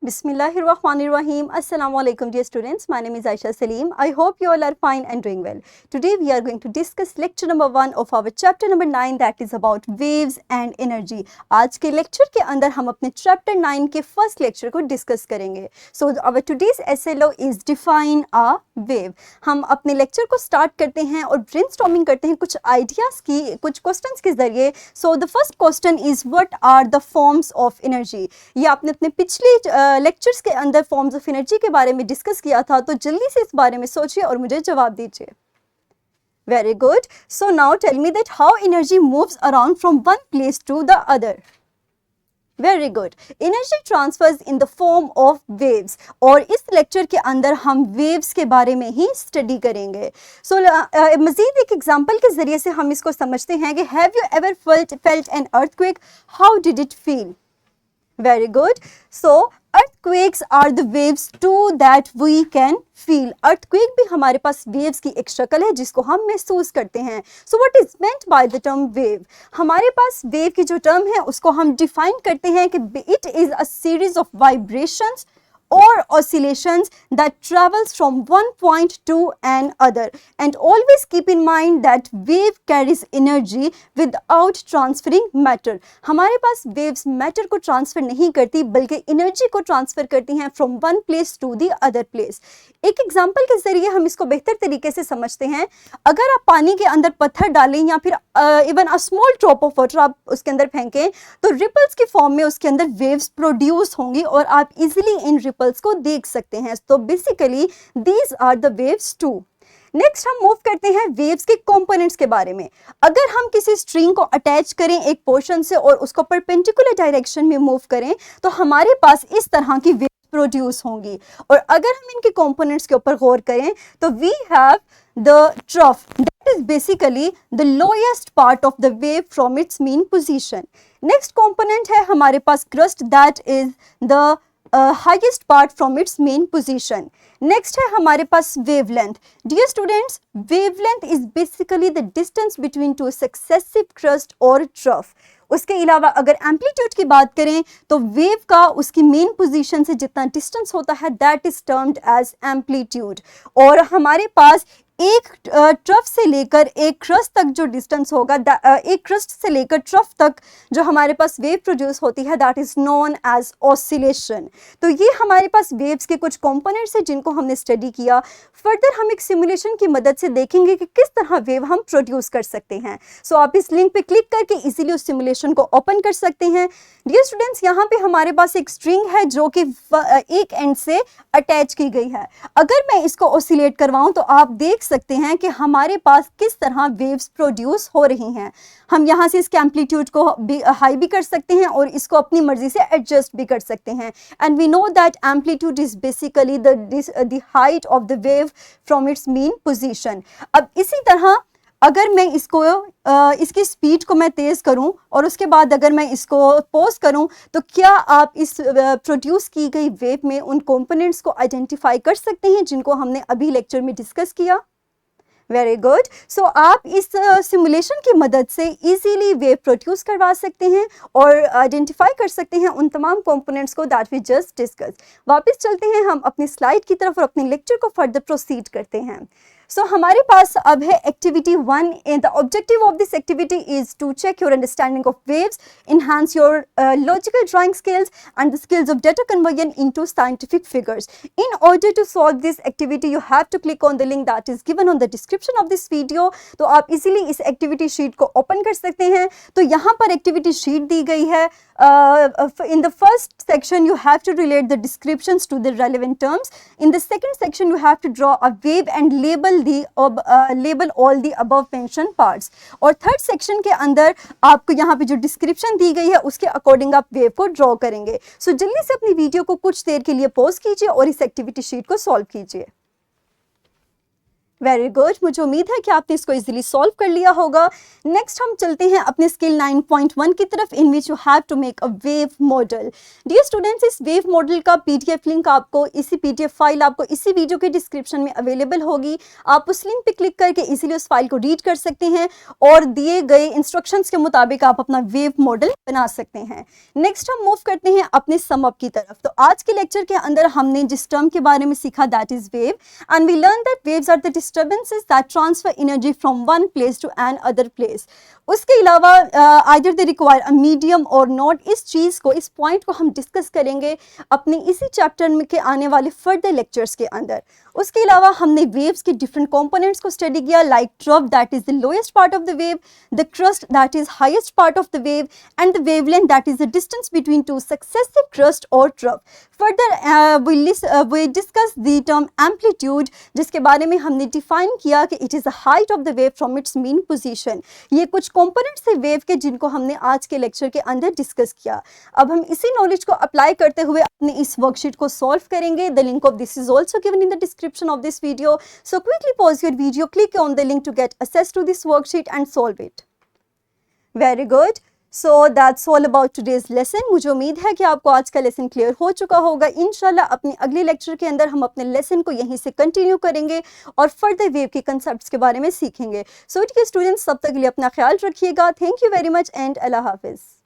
Bismillahirrahmanirrahim. Assalamu alaikum dear students. My name is Aisha Salim. I hope you all are fine and doing well. Today we are going to discuss lecture number 1 of our chapter number 9 that is about waves and energy. आज के lecture के अंदर हम अपने chapter 9 के first lecture को discuss करेंगे. So our today's SLO is define a wave. हम अपने lecture को start करते हैं और brainstorming करते हैं कुछ ideas की, कुछ questions के ज़रिए. So the first question is what are the forms of energy? ये आपने अपने पिछले लेक्चर्स के अंदर फॉर्म्स ऑफ एनर्जी के बारे में डिस्कस किया था, तो जल्दी से इस बारे में सोचिए और मुझे जवाब दीजिए. Very good. So now tell me that how energy moves around from one place to the other. Very good. Energy transfers in the form of waves, और इस लेक्चर के अंदर हम वेव्स के बारे में ही स्टडी करेंगे. सो मजीद एक एग्जांपल के जरिए से हम इसको समझते हैं कि have you ever felt an earthquake, how did it feel. Very good. So earthquakes are the waves too that we can feel. Earthquake भी हमारे पास waves की एक शक्ल है जिसको हम महसूस करते हैं. So what is meant by the term wave? हमारे पास wave की जो term है उसको हम define करते हैं कि it is a series of vibrations or oscillations that travels from one point to another, and always keep in mind that wave carries energy without transferring matter. हमारे पास waves matter को transfer नहीं करती बल्कि energy को transfer करती हैं from one place to the other place. एक example के जरिए हम इसको बेहतर तरीके से समझते हैं. अगर आप पानी के अंदर पत्थर डालें या फिर even a small drop of water आप उसके अंदर फेंकें तो रिपल्स की फॉर्म में उसके अंदर वेव्स प्रोड्यूस होंगी और आप इजीली इन रिपल्स को देख सकते हैं. तो basically these are the waves too. Next हम मूव करते हैं वेव्स के कंपोनेंट्स के बारे में. अगर हम किसी स्ट्रिंग को अटैच करें एक पोर्शन से और उसको परपेंडिकुलर डायरेक्शन में मूव करें तो हमारे पास इस तरह की वेव्स प्रोड्यूस होंगी. और अगर हम इनके कंपोनेंट्स के ऊपर गौर करें तो we have the trough, that is basically the lowest part of the wave from its mean position. Next component है हमारे पास crust, that is the highest part from its main position. Next है हमारे पास wavelength. Dear students, wavelength is basically the distance between two successive crust or trough. उसके अलावा अगर amplitude की बात करें तो वेव का उसकी मेन पोजीशन से जितना डिस्टेंस होता है that is termed as amplitude. और हमारे पास एक ट्रफ से लेकर एक क्रस्ट तक जो डिस्टेंस होगा, एक क्रस्ट से लेकर ट्रफ तक जो हमारे पास वेव प्रोड्यूस होती है that is known as oscillation. तो ये हमारे पास वेव्स के कुछ कंपोनेंट्स हैं जिनको हमने स्टडी किया. फर्दर हम एक सिमुलेशन की मदद से देखेंगे कि किस तरह वेव हम प्रोड्यूस कर सकते हैं. सो आप इस लिंक पे क्लिक करके इजीली उस सिमुलेशन को ओपन कर सकते हैं. डियर स्टूडेंट्स, यहाँ पे हमारे पास एक स्ट्रिंग है जो कि एक एंड से अटैच की गई है. अगर मैं इसको ऑसिलेट करवाऊं तो आप देख सकते हैं कि हमारे पास किस तरह वेव्स प्रोड्यूस हो रही हैं. हम यहाँ से इसके एम्पलीट्यूड को हाई भी कर सकते हैं और इसको अपनी मर्जी से एडजस्ट भी कर सकते हैं. And we know that amplitude is basically the height of the wave from its mean position. अब इसी तरह अगर मैं इसको इसकी स्पीड को मैं तेज़ करूं और उसके बाद अगर मैं इसको पॉज करूं तो क्या आप इस प्रोड्यूस की गई वेव में उन कंपोनेंट्स को आइडेंटिफाई कर सकते हैं जिनको हमने अभी लेक्चर में डिस्कस किया. Very good. सो आप इस सिमुलेशन की मदद से इजीली वेव प्रोड्यूस करवा सकते हैं और आइडेंटिफाई कर सकते हैं उन तमाम कंपोनेंट्स को दैट वी जस्ट डिस्कस. वापस चलते हैं हम अपनी स्लाइड की तरफ और अपने लेक्चर को फर्दर प्रोसीड करते हैं. सो हमारे पास अब है activity 1. The objective of this activity is to check your understanding of waves, enhance your logical drawing skills and the skills of data conversion into scientific figures. In order to solve this activity, you have to click on the link that is given on the description of this video. तो आप easily इस activity sheet को open कर सकते हैं. तो यहाँ पर एक्टिविटी शीट दी गई है. In the first section, you have to relate the descriptions to the relevant terms. In the second section, you have to draw a wave and label all the above mentioned parts. और third section के अंदर आपको यहाँ पे जो description दी गई है उसके अकॉर्डिंग आप वेव को ड्रॉ करेंगे. सो जल्दी से अपनी वीडियो को कुछ देर के लिए पॉज कीजिए और इस एक्टिविटी शीट को सॉल्व कीजिए. वेरी गुड, मुझे उम्मीद है कि आपने इसको इजीली सॉल्व कर लिया होगा। नेक्स्ट हम चलते हैं अपने स्किल 9.1 की तरफ, in which you have to make a wave model. Dear students, इस वेव मॉडल का पीडीएफ लिंक आपको पीडीएफ फाइल आपको इसी वीडियो के डिस्क्रिप्शन में अवेलेबल होगी। आप उस लिंक पे क्लिक करके इजीली उस फाइल को रीड कर सकते हैं और दिए गए इंस्ट्रक्शंस के मुताबिक आप अपना वेव मॉडल बना सकते हैं। नेक्स्ट हम मूव करते हैं अपने सम अप की तरफ। तो आज के लेक्चर के अंदर हमने जिस टर्म के बारे में सीखा that is wave, and we learn that waves are the disturbances that transfer energy from one place to an other place। उसके अलावा either they require a medium or not, इस चीज़ को, इस पॉइंट को हम डिस्कस करेंगे अपने इसी चैप्टर में के आने वाले फर्दर लेक्चर्स के अंदर। उसके अलावा हमने वेव्स के डिफरेंट कंपोनेंट्स को स्टडी किया, like trough that is the lowest part of the wave, the crust that is highest part of the wave, and the wavelength that is the distance between two successive crust और trough. Further we discuss the term amplitude, जिसके बारे में हमने define किया कि it is the height of the wave from its mean position. ये कुछ components है वेव के जिनको हमने आज के लेक्चर के अंदर डिस्कस किया। अब हम इसी नॉलेज को अप्लाई करते हुए अपने इस वर्कशीट को सॉल्व करेंगे। The link of this is also given in the description of this video, so quickly pause your video, click on the link to get access to this worksheet and solve it. Very good. So that's all about today's lesson. मुझे उम्मीद है कि आपको आज का lesson clear हो चुका होगा। इंशाल्लाह अपने अगले लेक्चर के अंदर हम अपने लेसन को यहीं से कंटिन्यू करेंगे और फर्दर वेव के कंसेप्ट्स के बारे में सीखेंगे। सो ठीक है स्टूडेंट्स, तब तक के लिए अपना ख्याल रखिएगा। Thank you very much and Allah हाफिज़।